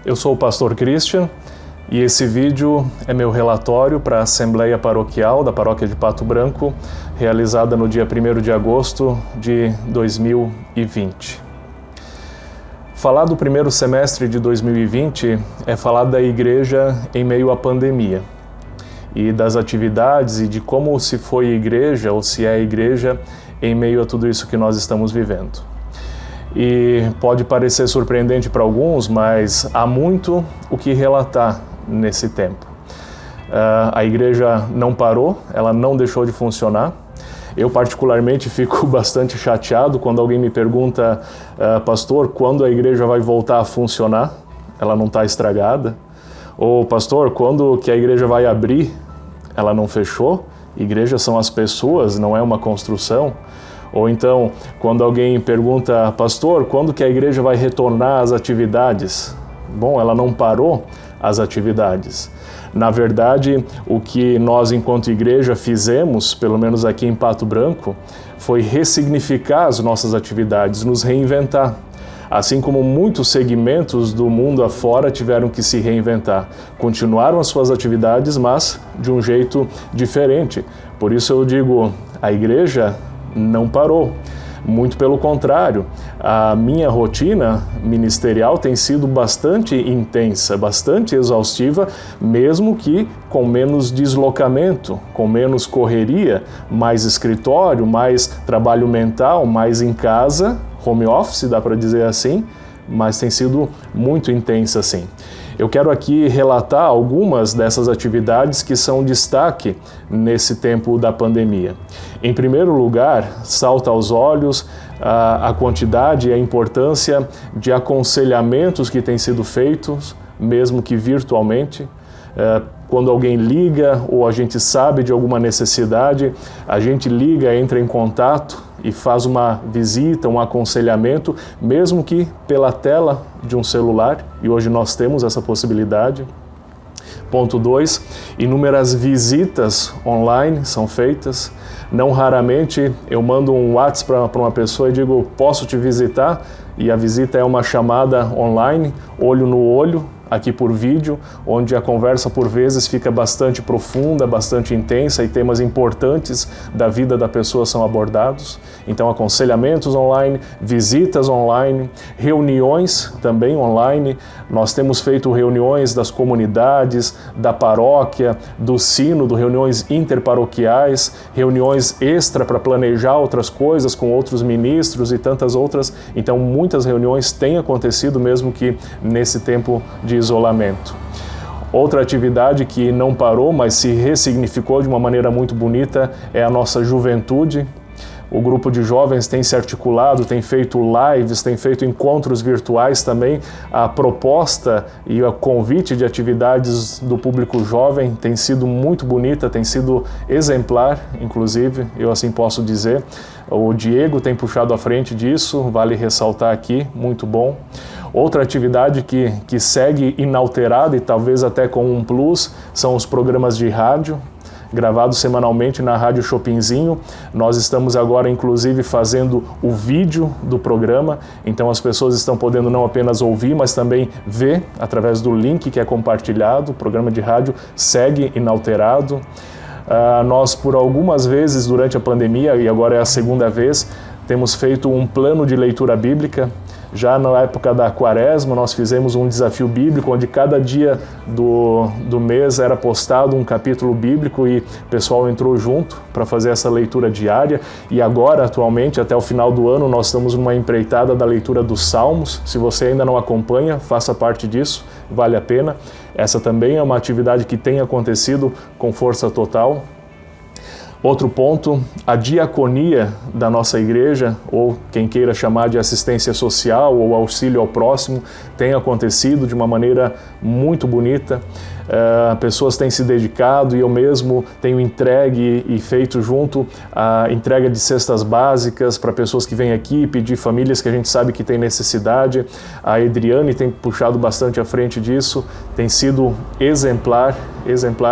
Eu sou o pastor Christian e esse vídeo é meu relatório para a Assembleia Paroquial da Paróquia de Pato Branco, realizada no dia 1º de agosto de 2020. Falar do primeiro semestre de 2020 é falar da igreja em meio à pandemia e das atividades e de como se foi igreja ou se é igreja em meio a tudo isso que nós estamos vivendo. E pode parecer surpreendente para alguns, mas há muito o que relatar nesse tempo. A igreja não parou, ela não deixou de funcionar. Eu particularmente fico bastante chateado quando alguém me pergunta, pastor, quando a igreja vai voltar a funcionar? Ela não está estragada. Ou pastor, quando que a igreja vai abrir? Ela não fechou. Igreja são as pessoas, não é uma construção. Ou então, quando alguém pergunta, pastor, quando que a igreja vai retornar às atividades? Bom, ela não parou as atividades. Na verdade, o que nós, enquanto igreja, fizemos, pelo menos aqui em Pato Branco, foi ressignificar as nossas atividades, nos reinventar. Assim como muitos segmentos do mundo afora tiveram que se reinventar. Continuaram as suas atividades, mas de um jeito diferente. Por isso eu digo, a igreja não parou. Muito pelo contrário, a minha rotina ministerial tem sido bastante intensa, bastante exaustiva, mesmo que com menos deslocamento, com menos correria, mais escritório, mais trabalho mental, mais em casa, home office, dá para dizer assim, mas tem sido muito intensa assim. Eu quero aqui relatar algumas dessas atividades que são destaque nesse tempo da pandemia. Em primeiro lugar, salta aos olhos a quantidade e a importância de aconselhamentos que têm sido feitos, mesmo que virtualmente. Quando alguém liga ou a gente sabe de alguma necessidade, a gente liga, entra em contato e faz uma visita, um aconselhamento, mesmo que pela tela de um celular, e hoje nós temos essa possibilidade. Ponto 2, inúmeras visitas online são feitas. Não raramente eu mando um WhatsApp para uma pessoa e digo, posso te visitar? E a visita é uma chamada online, olho no olho, aqui por vídeo, onde a conversa por vezes fica bastante profunda, bastante intensa e temas importantes da vida da pessoa são abordados. Então, aconselhamentos online, visitas online, reuniões também online. Nós temos feito reuniões das comunidades, da paróquia, do sino, reuniões interparoquiais, reuniões extra para planejar outras coisas com outros ministros e tantas outras. Então, muitas reuniões têm acontecido mesmo que nesse tempo de isolamento. Outra atividade que não parou, mas se ressignificou de uma maneira muito bonita é a nossa juventude. O grupo de jovens tem se articulado, tem feito lives, tem feito encontros virtuais também. A proposta e o convite de atividades do público jovem tem sido muito bonita, tem sido exemplar, inclusive, eu assim posso dizer. O Diego tem puxado à frente disso, vale ressaltar aqui, muito bom. Outra atividade que segue inalterada e talvez até com um plus são os programas de rádio, gravados semanalmente na Rádio Chopinzinho. Nós estamos agora, inclusive, fazendo o vídeo do programa, então as pessoas estão podendo não apenas ouvir, mas também ver através do link que é compartilhado. O programa de rádio segue inalterado. Nós, por algumas vezes durante a pandemia, e agora é a segunda vez, temos feito um plano de leitura bíblica. Já na época da Quaresma, nós fizemos um desafio bíblico, onde cada dia do mês era postado um capítulo bíblico e o pessoal entrou junto para fazer essa leitura diária. E agora, atualmente, até o final do ano, nós estamos numa empreitada da leitura dos Salmos. Se você ainda não acompanha, faça parte disso, vale a pena. Essa também é uma atividade que tem acontecido com força total. Outro ponto, a diaconia da nossa igreja, ou quem queira chamar de assistência social ou auxílio ao próximo, tem acontecido de uma maneira muito bonita. pessoas têm se dedicado e eu mesmo tenho entregue e feito junto a entrega de cestas básicas para pessoas que vêm aqui pedir, famílias que a gente sabe que tem necessidade. A Edriane tem puxado bastante à frente disso, tem sido exemplar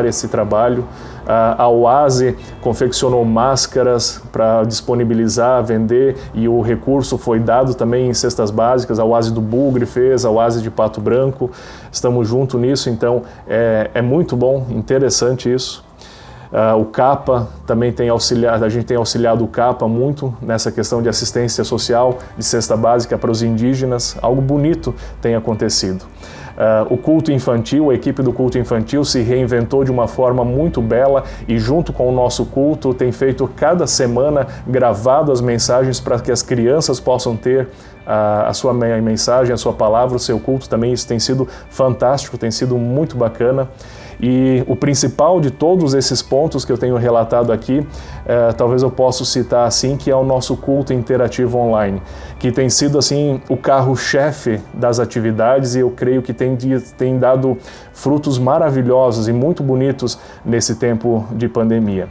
esse trabalho. A Oase confeccionou máscaras para disponibilizar, vender, e o recurso foi dado também em cestas básicas. A Oase do Bugre fez, a Oase de Pato Branco, estamos juntos nisso, então é muito bom, interessante isso. O CAPA também tem auxiliado, a gente tem auxiliado o CAPA muito nessa questão de assistência social, de cesta básica para os indígenas, algo bonito tem acontecido. O culto infantil, a equipe do culto infantil se reinventou de uma forma muito bela e junto com o nosso culto tem feito cada semana gravado as mensagens para que as crianças possam ter a sua mensagem, a sua palavra, o seu culto também. Isso tem sido fantástico, tem sido muito bacana. E o principal de todos esses pontos que eu tenho relatado aqui, talvez eu possa citar assim, que é o nosso culto interativo online, que tem sido assim o carro-chefe das atividades, e eu creio que tem dado frutos maravilhosos e muito bonitos nesse tempo de pandemia.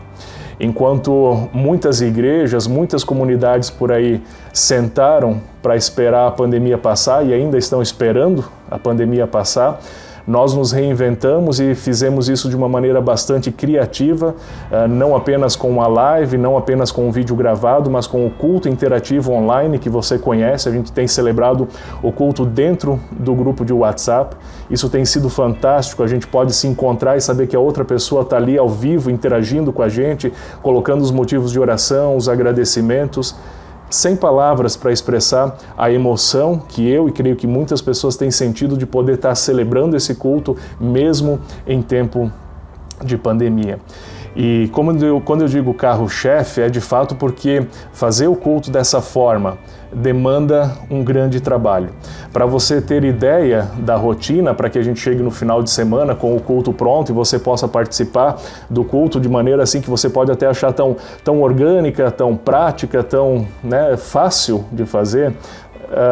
Enquanto muitas igrejas, muitas comunidades por aí sentaram para esperar a pandemia passar e ainda estão esperando a pandemia passar, nós nos reinventamos e fizemos isso de uma maneira bastante criativa, não apenas com a live, não apenas com o vídeo gravado, mas com o culto interativo online que você conhece. A gente tem celebrado o culto dentro do grupo de WhatsApp. Isso tem sido fantástico, a gente pode se encontrar e saber que a outra pessoa está ali ao vivo, interagindo com a gente, colocando os motivos de oração, os agradecimentos. Sem palavras para expressar a emoção que eu e creio que muitas pessoas têm sentido de poder estar celebrando esse culto mesmo em tempo de pandemia. E quando eu digo carro-chefe, é de fato porque fazer o culto dessa forma demanda um grande trabalho. Para você ter ideia da rotina, para que a gente chegue no final de semana com o culto pronto e você possa participar do culto de maneira assim que você pode até achar tão orgânica, tão prática, tão fácil de fazer.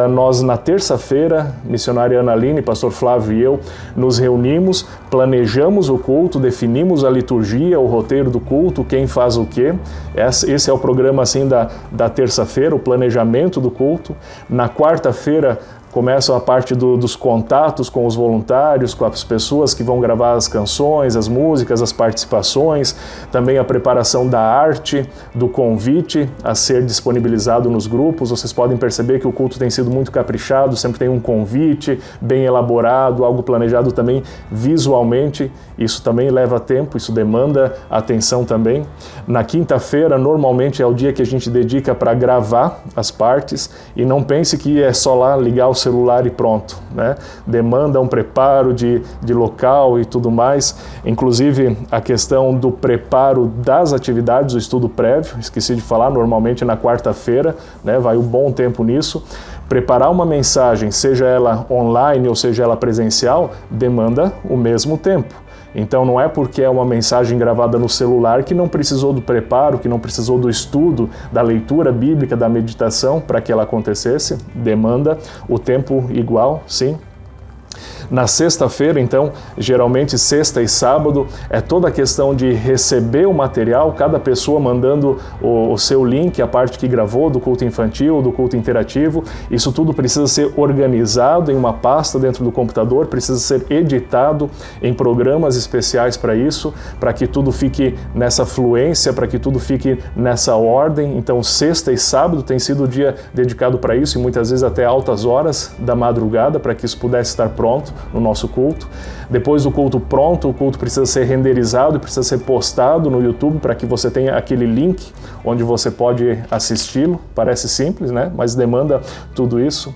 Nós na terça-feira, missionária Ana Aline, pastor Flávio e eu, nos reunimos, planejamos o culto, definimos a liturgia, o roteiro do culto, quem faz o quê. Esse é o programa assim da terça-feira, o planejamento do culto. Na quarta-feira, começa a parte dos contatos com os voluntários, com as pessoas que vão gravar as canções, as músicas, as participações, também a preparação da arte, do convite a ser disponibilizado nos grupos. Vocês podem perceber que o culto tem sido muito caprichado, sempre tem um convite bem elaborado, algo planejado também visualmente. Isso também leva tempo, isso demanda atenção também. Na quinta-feira, normalmente é o dia que a gente dedica para gravar as partes, e não pense que é só lá ligar o celular e pronto, né? Demanda um preparo de local e tudo mais, inclusive a questão do preparo das atividades, o estudo prévio, esqueci de falar, normalmente na quarta-feira, né? Vai um bom tempo nisso. Preparar uma mensagem, seja ela online ou seja ela presencial, demanda o mesmo tempo. Então não é porque é uma mensagem gravada no celular que não precisou do preparo, que não precisou do estudo, da leitura bíblica, da meditação para que ela acontecesse. Demanda o tempo igual, sim. Na sexta-feira, então, geralmente sexta e sábado, é toda a questão de receber o material, cada pessoa mandando o seu link, a parte que gravou do culto infantil, do culto interativo. Isso tudo precisa ser organizado em uma pasta dentro do computador, precisa ser editado em programas especiais para isso, para que tudo fique nessa fluência, para que tudo fique nessa ordem. Então, sexta e sábado tem sido o dia dedicado para isso, e muitas vezes até altas horas da madrugada, para que isso pudesse estar pronto no nosso culto. Depois do culto pronto, o culto precisa ser renderizado e precisa ser postado no YouTube para que você tenha aquele link onde você pode assisti-lo. Parece simples, né? Mas demanda tudo isso.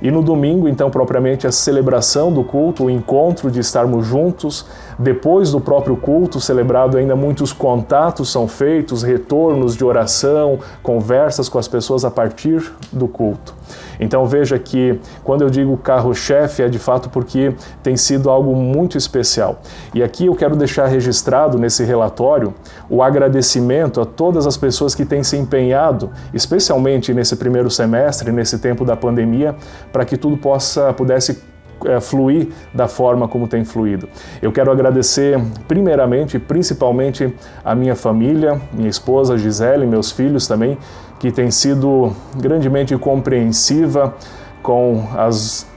E no domingo, então, propriamente a celebração do culto, o encontro de estarmos juntos. Depois do próprio culto celebrado, ainda muitos contatos são feitos, retornos de oração, conversas com as pessoas a partir do culto. Então veja que quando eu digo carro-chefe é de fato porque tem sido algo muito especial. E aqui eu quero deixar registrado nesse relatório o agradecimento a todas as pessoas que têm se empenhado, especialmente nesse primeiro semestre, nesse tempo da pandemia, para que tudo pudesse fluir da forma como tem fluído. Eu quero agradecer primeiramente, principalmente a minha família, minha esposa Gisele, meus filhos também, que tem sido grandemente compreensiva com as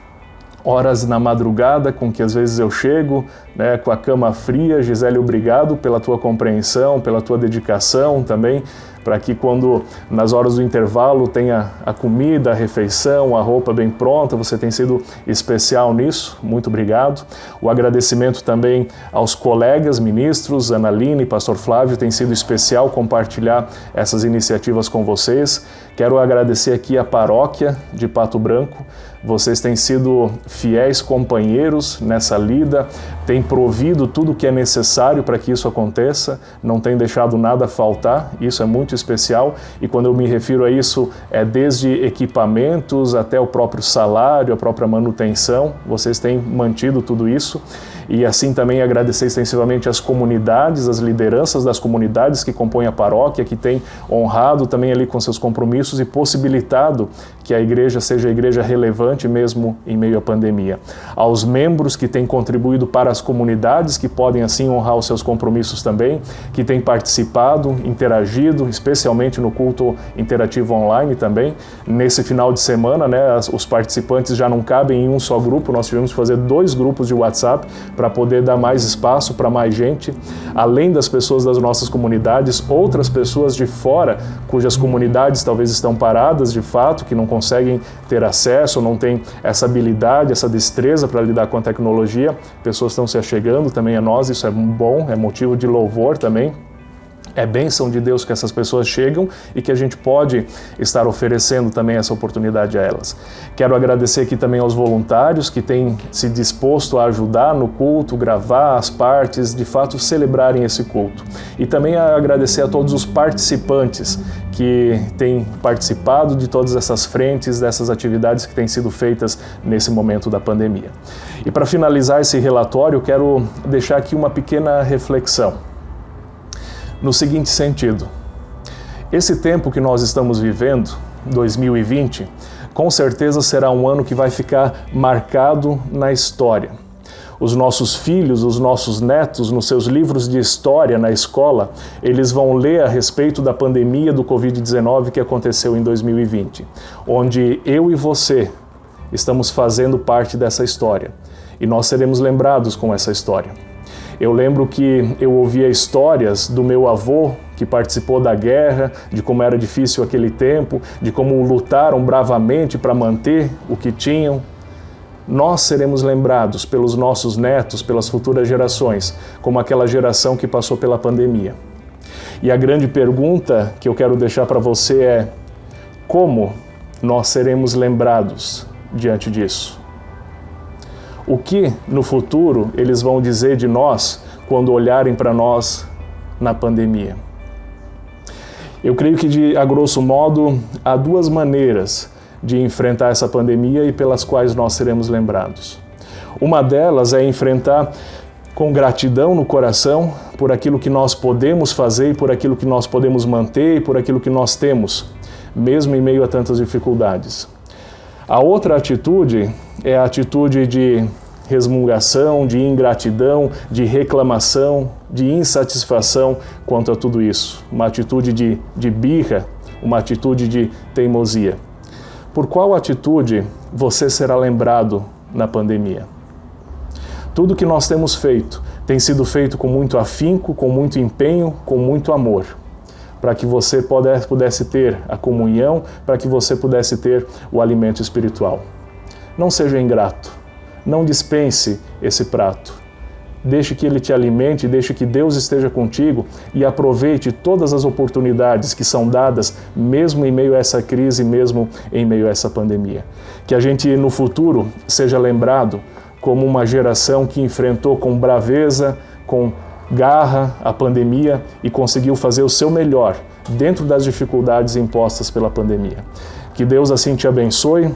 horas na madrugada com que às vezes eu chego, né, com a cama fria. Gisele, obrigado pela tua compreensão, pela tua dedicação também, para que quando nas horas do intervalo tenha a comida, a refeição, a roupa bem pronta. Você tem sido especial nisso, muito obrigado. O agradecimento também aos colegas ministros, Analine e Pastor Flávio, tem sido especial compartilhar essas iniciativas com vocês. Quero agradecer aqui a paróquia de Pato Branco. Vocês têm sido fiéis companheiros nessa lida, têm provido tudo o que é necessário para que isso aconteça, não têm deixado nada faltar, isso é muito especial. E quando eu me refiro a isso, é desde equipamentos até o próprio salário, a própria manutenção, vocês têm mantido tudo isso. E assim também agradecer extensivamente às comunidades, às lideranças das comunidades que compõem a paróquia, que têm honrado também ali com seus compromissos e possibilitado que a igreja seja a igreja relevante mesmo em meio à pandemia. Aos membros que têm contribuído para as comunidades, que podem assim honrar os seus compromissos também, que têm participado, interagido, especialmente no culto interativo online também. Nesse final de semana, né, os participantes já não cabem em um só grupo, nós tivemos que fazer 2 grupos de WhatsApp para poder dar mais espaço para mais gente, além das pessoas das nossas comunidades, outras pessoas de fora, cujas comunidades talvez estão paradas de fato, que não conseguem ter acesso, não têm essa habilidade, essa destreza para lidar com a tecnologia. Pessoas estão se achegando também a nós, isso é bom, é motivo de louvor também. É bênção de Deus que essas pessoas chegam e que a gente pode estar oferecendo também essa oportunidade a elas. Quero agradecer aqui também aos voluntários que têm se disposto a ajudar no culto, gravar as partes, de fato celebrarem esse culto. E também agradecer a todos os participantes que têm participado de todas essas frentes, dessas atividades que têm sido feitas nesse momento da pandemia. E para finalizar esse relatório, quero deixar aqui uma pequena reflexão. No seguinte sentido, esse tempo que nós estamos vivendo, 2020, com certeza será um ano que vai ficar marcado na história. Os nossos filhos, os nossos netos, nos seus livros de história na escola, eles vão ler a respeito da pandemia do Covid-19 que aconteceu em 2020, onde eu e você estamos fazendo parte dessa história e nós seremos lembrados com essa história. Eu lembro que eu ouvia histórias do meu avô que participou da guerra, de como era difícil aquele tempo, de como lutaram bravamente para manter o que tinham. Nós seremos lembrados pelos nossos netos, pelas futuras gerações, como aquela geração que passou pela pandemia. E a grande pergunta que eu quero deixar para você é: como nós seremos lembrados diante disso? O que, no futuro, eles vão dizer de nós quando olharem para nós na pandemia? Eu creio que, a grosso modo, há 2 maneiras de enfrentar essa pandemia e pelas quais nós seremos lembrados. Uma delas é enfrentar com gratidão no coração por aquilo que nós podemos fazer, por aquilo que nós podemos manter e por aquilo que nós temos, mesmo em meio a tantas dificuldades. A outra atitude é a atitude de resmungação, de ingratidão, de reclamação, de insatisfação quanto a tudo isso. Uma atitude de birra, uma atitude de teimosia. Por qual atitude você será lembrado na pandemia? Tudo que nós temos feito tem sido feito com muito afinco, com muito empenho, com muito amor, para que você pudesse ter a comunhão, para que você pudesse ter o alimento espiritual. Não seja ingrato, não dispense esse prato. Deixe que ele te alimente, deixe que Deus esteja contigo e aproveite todas as oportunidades que são dadas, mesmo em meio a essa crise, mesmo em meio a essa pandemia. Que a gente, no futuro, seja lembrado como uma geração que enfrentou com braveza, com garra a pandemia e conseguiu fazer o seu melhor dentro das dificuldades impostas pela pandemia. Que Deus assim te abençoe,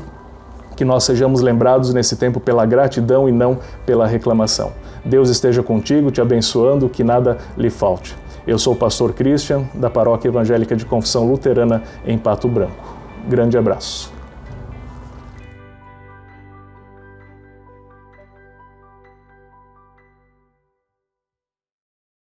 que nós sejamos lembrados nesse tempo pela gratidão e não pela reclamação. Deus esteja contigo, te abençoando, que nada lhe falte. Eu sou o pastor Christian, da Paróquia Evangélica de Confissão Luterana em Pato Branco. Grande abraço.